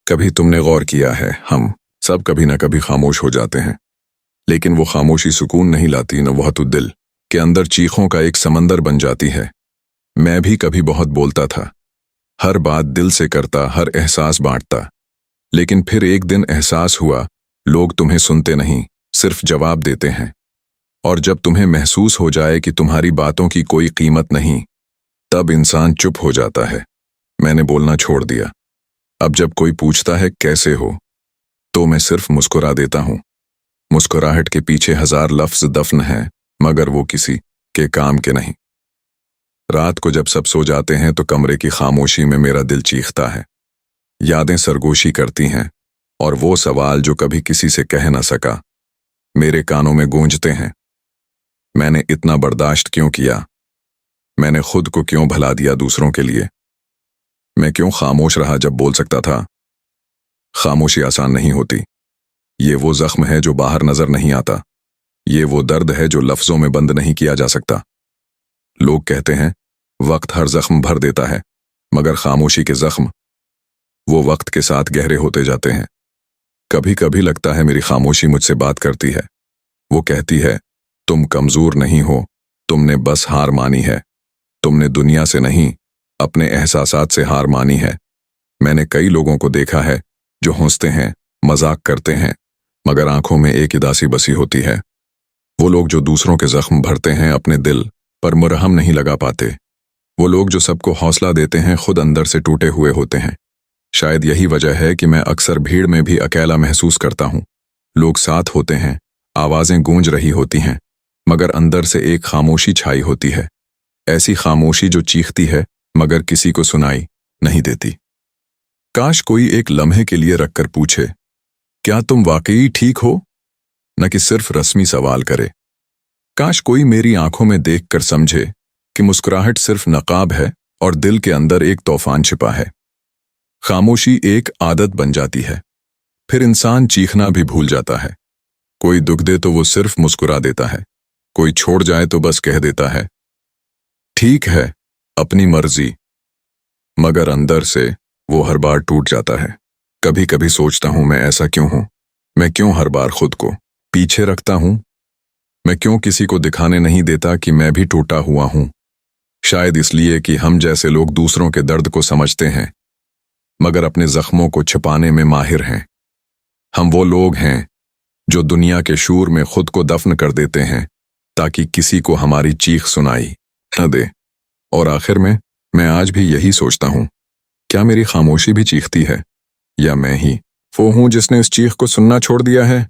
کبھی تم نے غور کیا ہے ہم سب کبھی نہ کبھی خاموش ہو جاتے ہیں، لیکن وہ خاموشی سکون نہیں لاتی، نہ وہ تو دل کے اندر چیخوں کا ایک سمندر بن جاتی ہے۔ میں بھی کبھی بہت بولتا تھا، ہر بات دل سے کرتا، ہر احساس بانٹتا، لیکن پھر ایک دن احساس ہوا لوگ تمہیں سنتے نہیں، صرف جواب دیتے ہیں۔ اور جب تمہیں محسوس ہو جائے کہ تمہاری باتوں کی کوئی قیمت نہیں، تب انسان چپ ہو جاتا ہے۔ میں نے بولنا چھوڑ دیا۔ اب جب کوئی پوچھتا ہے کیسے ہو تو میں صرف مسکرا دیتا ہوں۔ مسکراہٹ کے پیچھے ہزار لفظ دفن ہیں، مگر وہ کسی کے کام کے نہیں۔ رات کو جب سب سو جاتے ہیں تو کمرے کی خاموشی میں میرا دل چیختا ہے، یادیں سرگوشی کرتی ہیں، اور وہ سوال جو کبھی کسی سے کہہ نہ سکا میرے کانوں میں گونجتے ہیں۔ میں نے اتنا برداشت کیوں کیا؟ میں نے خود کو کیوں بھلا دیا دوسروں کے لیے؟ میں کیوں خاموش رہا جب بول سکتا تھا؟ خاموشی آسان نہیں ہوتی۔ یہ وہ زخم ہے جو باہر نظر نہیں آتا، یہ وہ درد ہے جو لفظوں میں بند نہیں کیا جا سکتا۔ لوگ کہتے ہیں وقت ہر زخم بھر دیتا ہے، مگر خاموشی کے زخم وہ وقت کے ساتھ گہرے ہوتے جاتے ہیں۔ کبھی کبھی لگتا ہے میری خاموشی مجھ سے بات کرتی ہے۔ وہ کہتی ہے تم کمزور نہیں ہو، تم نے بس ہار مانی ہے، تم نے دنیا سے نہیں اپنے احساسات سے ہار مانی ہے۔ میں نے کئی لوگوں کو دیکھا ہے جو ہنستے ہیں، مذاق کرتے ہیں، مگر آنکھوں میں ایک اداسی بسی ہوتی ہے۔ وہ لوگ جو دوسروں کے زخم بھرتے ہیں، اپنے دل پر مرہم نہیں لگا پاتے۔ وہ لوگ جو سب کو حوصلہ دیتے ہیں، خود اندر سے ٹوٹے ہوئے ہوتے ہیں۔ شاید یہی وجہ ہے کہ میں اکثر بھیڑ میں بھی اکیلا محسوس کرتا ہوں۔ لوگ ساتھ ہوتے ہیں، آوازیں گونج رہی ہوتی ہیں، مگر اندر سے ایک خاموشی چھائی ہوتی ہے، ایسی خاموشی جو چیختی ہے مگر کسی کو سنائی نہیں دیتی۔ کاش کوئی ایک لمحے کے لیے رکھ کر پوچھے کیا تم واقعی ٹھیک ہو، نہ کہ صرف رسمی سوال کرے۔ کاش کوئی میری آنکھوں میں دیکھ کر سمجھے کہ مسکراہٹ صرف نقاب ہے اور دل کے اندر ایک طوفان چھپا ہے۔ خاموشی ایک عادت بن جاتی ہے، پھر انسان چیخنا بھی بھول جاتا ہے۔ کوئی دکھ دے تو وہ صرف مسکرا دیتا ہے، کوئی چھوڑ جائے تو بس کہہ دیتا ہے ٹھیک ہے، اپنی مرضی، مگر اندر سے وہ ہر بار ٹوٹ جاتا ہے۔ کبھی کبھی سوچتا ہوں میں ایسا کیوں ہوں؟ میں کیوں ہر بار خود کو پیچھے رکھتا ہوں؟ میں کیوں کسی کو دکھانے نہیں دیتا کہ میں بھی ٹوٹا ہوا ہوں؟ شاید اس لیے کہ ہم جیسے لوگ دوسروں کے درد کو سمجھتے ہیں، مگر اپنے زخموں کو چھپانے میں ماہر ہیں۔ ہم وہ لوگ ہیں جو دنیا کے شور میں خود کو دفن کر دیتے ہیں تاکہ کسی کو ہماری چیخ سنائی نہ دے۔ اور آخر میں آج بھی یہی سوچتا ہوں، کیا میری خاموشی بھی چیختی ہے، یا میں ہی وہ ہوں جس نے اس چیخ کو سننا چھوڑ دیا ہے؟